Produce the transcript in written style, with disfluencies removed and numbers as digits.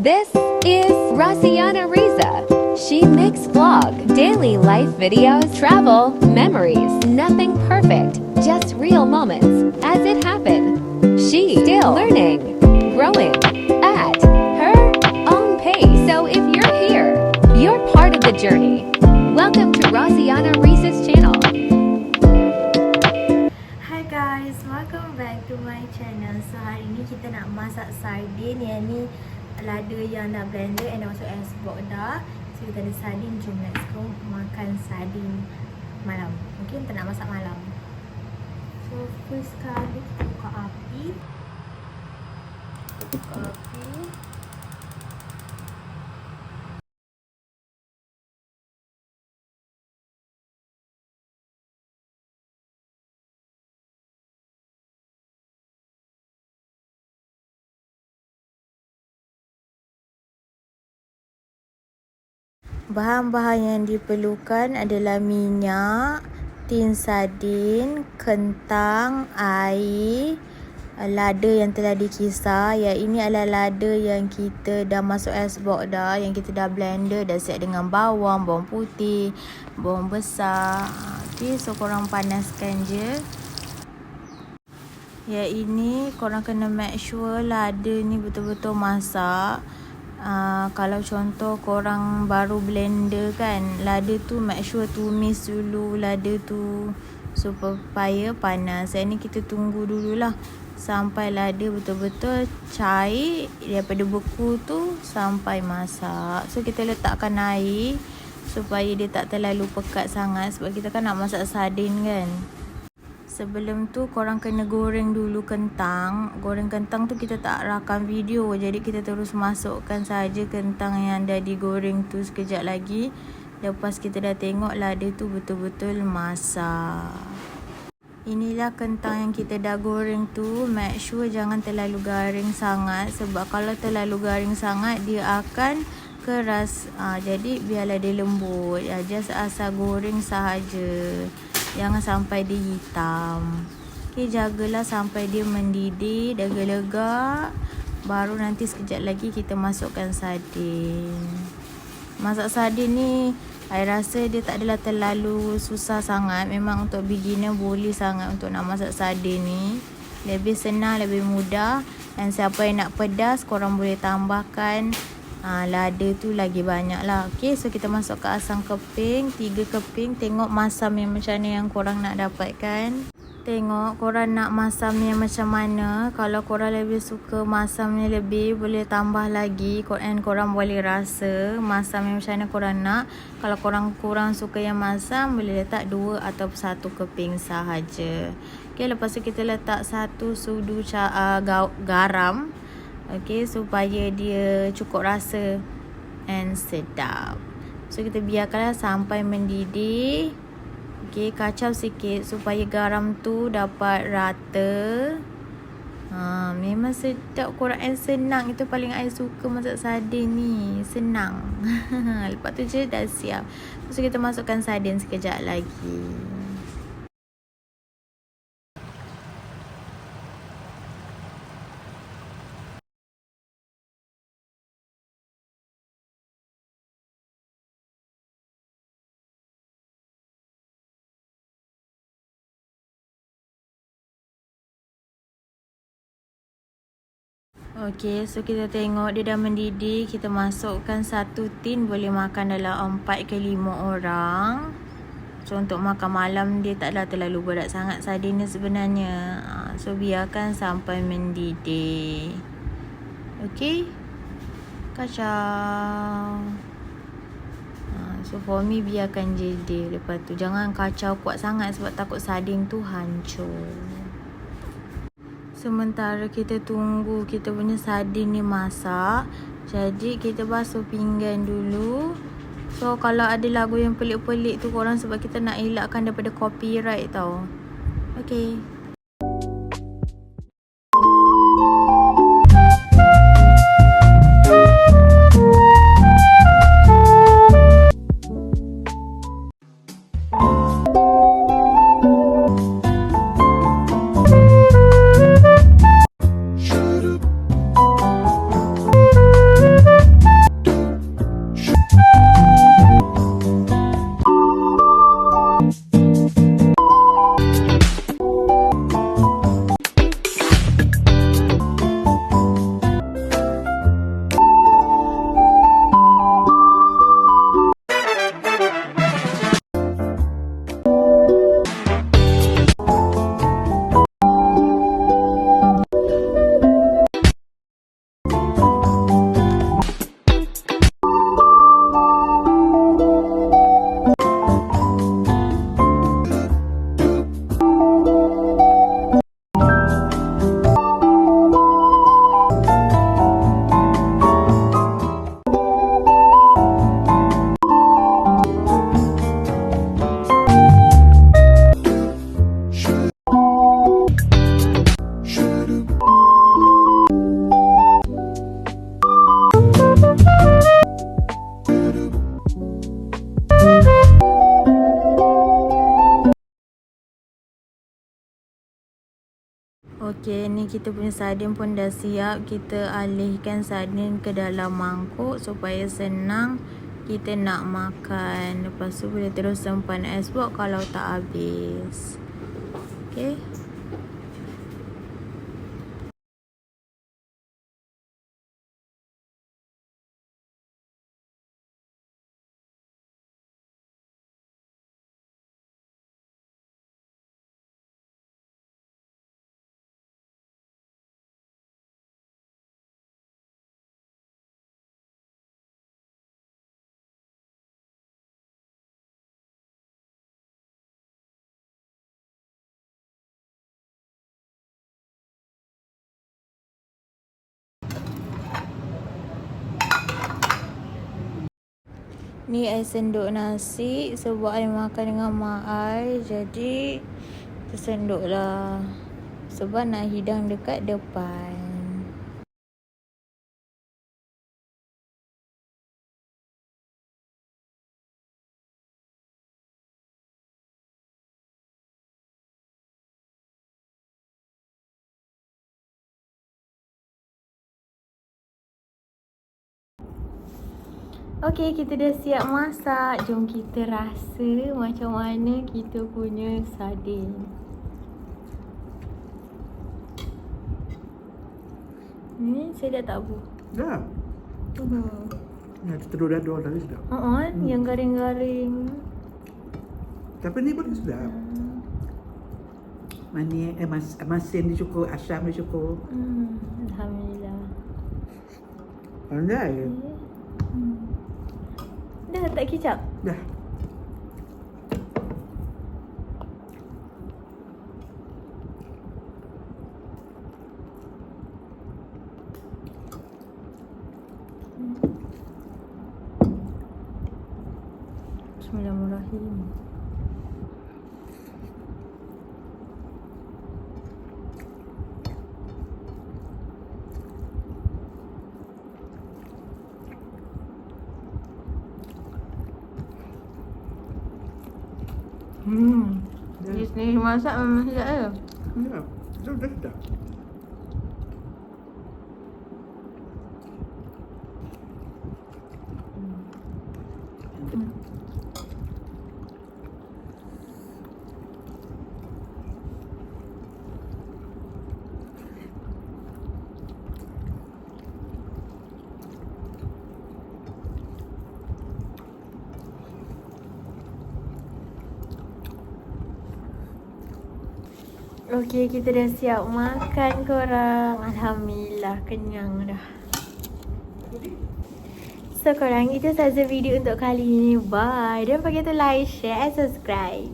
This is Rosianna Riza. She makes vlog, daily life videos, travel, memories, nothing perfect, just real moments as it happened. She still learning, growing at her own pace. So if you're here, you're part of the journey. Welcome to Rosianna Riza's channel. Hi guys, welcome back to my channel. So hari ni kita nak masak sardin. Yang ni lada yang dah blender and dah masuk icebox dah. So kita ada sardin, jom let's go makan sardin malam. Okay, kita nak masak malam. So first kali kita buka api. Bahan-bahan yang diperlukan adalah minyak, tin sardin, kentang, air, lada yang telah dikisar. Yang ini adalah lada yang kita dah masuk icebox dah, yang kita dah blender, dah siap dengan bawang, bawang putih, bawang besar. Okay, so korang panaskan je. Yang ini korang kena make sure lada ni betul-betul masak. Kalau contoh korang baru blender kan, lada tu make sure tumis dulu lada tu supaya panas. Yang ni kita tunggu dululah sampai lada betul-betul cair daripada beku tu sampai masak. So kita letakkan air supaya dia tak terlalu pekat sangat, sebab kita kan nak masak sardin kan. Sebelum tu korang kena goreng dulu kentang. Goreng kentang tu kita tak rakam video, jadi kita terus masukkan saja kentang yang dah digoreng tu sekejap lagi. Lepas kita dah tengok lada tu betul-betul masak. Inilah kentang yang kita dah goreng tu. Make sure jangan terlalu garing sangat, sebab kalau terlalu garing sangat dia akan keras. Jadi biarlah dia lembut. Just asal goreng sahaja, jangan sampai dia hitam. Okay, jagalah sampai dia mendidih, dah gelegak. Baru nanti sekejap lagi kita masukkan sardin. Masak sardin ni I rasa dia tak adalah terlalu susah sangat. Memang untuk beginner boleh sangat untuk nak masak sardin ni. Lebih senang, lebih mudah. Dan siapa yang nak pedas, korang boleh tambahkan lada tu lagi banyak lah. Okay, so kita masuk ke asam keping, 3 keping. Tengok masam yang macam mana yang korang nak dapatkan. Tengok korang nak masam yang macam mana. Kalau korang lebih suka masamnya lebih, boleh tambah lagi. And korang boleh rasa masam yang macam mana korang nak. Kalau korang kurang suka yang masam, boleh letak 2 atau 1 keping sahaja. Okay, lepas tu kita letak 1 sudu garam. Okay, supaya dia cukup rasa and sedap. So kita biarkanlah sampai mendidih. Okay, kacau sikit supaya garam tu dapat rata. Memang sedap. Korang senang. Itu paling I suka masak sardin ni. Senang. Lepas tu je dah siap. So kita masukkan sardin sekejap lagi. Okay, so kita tengok dia dah mendidih. Kita masukkan 1 tin, boleh makan dalam 4 ke 5 orang. So untuk makan malam dia taklah terlalu berat sangat sardin ni sebenarnya. So biarkan sampai mendidih. Okay, kacau. So for me biarkan je dia. Lepas tu jangan kacau kuat sangat, sebab takut sardin tu hancur. Sementara kita tunggu kita punya sardin ni masak, jadi kita basuh pinggan dulu. So kalau ada lagu yang pelik-pelik tu korang, sebab kita nak elakkan daripada copyright tau. Okay. Okey, ni kita punya sardin pun dah siap. Kita alihkan sardin ke dalam mangkuk supaya senang kita nak makan. Lepas tu boleh terus simpan ais block kalau tak habis. Okey. Ni I senduk nasi sebab I makan dengan mak I. Jadi tersenduk lah sebab nak hidang dekat depan. Okey, kita dah siap masak. Jom kita rasa macam mana kita punya sardin. Ni sedap tak bu? Dah. Ya, telur dadar tadi sedap. Yang garing-garing. Tapi ni pun sedap. Manis, masin dia cukup, asam dia cukup. Alhamdulillah. Pandai. Dah tak kicap? Dah. Bismillahirrahmanirrahim. Dia sendiri masak memang sedap ke? Ya, dah sedap. Okey, kita dah siap makan korang. Alhamdulillah, kenyang dah. So korang, itu sahaja video untuk kali ini. Bye. Don't forget to like, share and subscribe.